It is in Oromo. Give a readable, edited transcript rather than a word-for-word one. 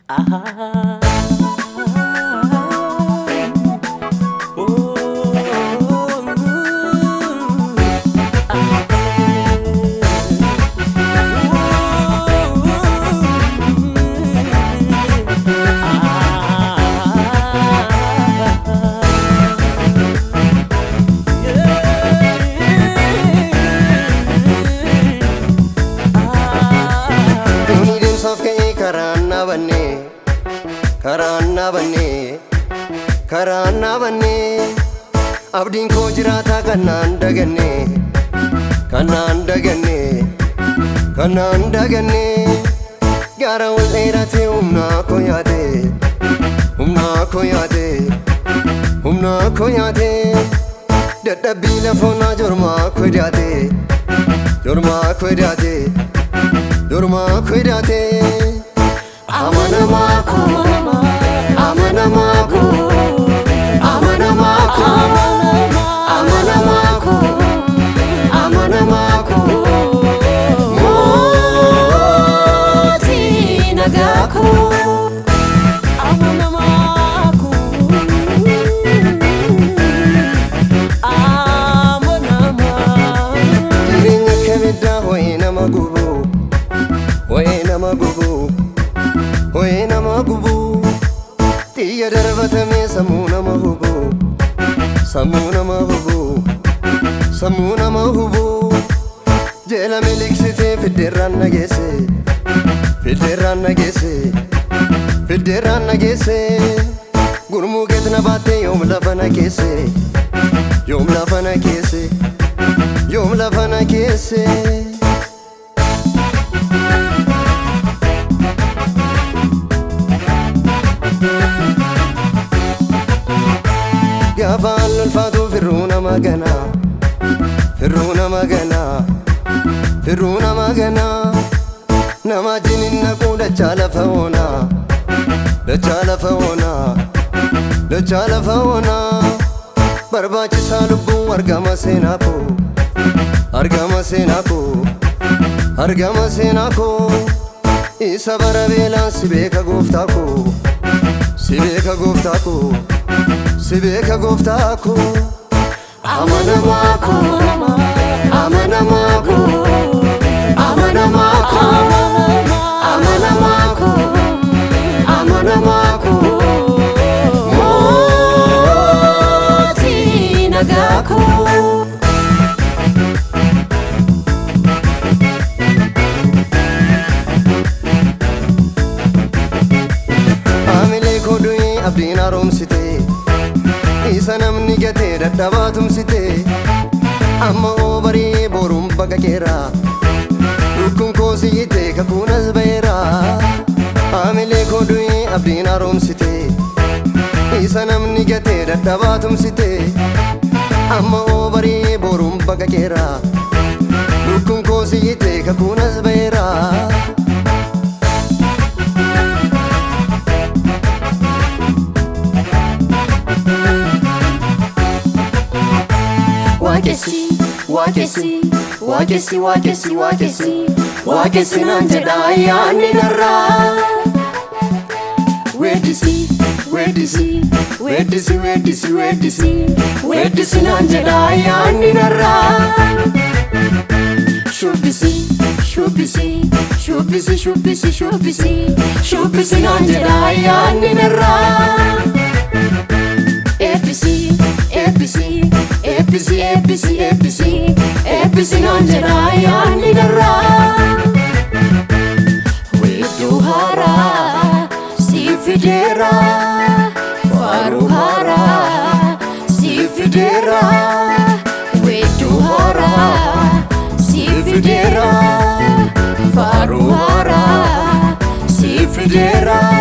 Ah, karana banne abdin ko jirata kanan daganne gara wal erate umna ko yade daddabi la fona jorma ko yade amana mako moti nagako amana mako kirinya kemida hoena magubu tiya darbata me samuna mahubu jela meliksite fideran nagese gurmu ketna bate yom lafana kese Gafan l'ulfatu firruna magana nama jininna ku dachala faona barbachisa lubbu argama seenako isa barabela sibeka goftako amana mako moti nagako abdiin haaromsite isa namni gatee dadhabaatumsite amma oobarii boruun baqaqeera lukkuun koo siyyite kakuunas ba'eera haamilee koo du'ee abdiin haaromsite isa namni gatee dadhabaatumsite amma oobarii boruun baqaqeera lukkuun koo siyyite kakuunas ba'eera Wakesi nanjeda yani narra Wedisi nanjeda yani narra Shubisi nanjeda yani narra Episi nanjeda yani narra Wedu hara si fidera faru hara si fidera Wedu hara si fidera faru hara si fidera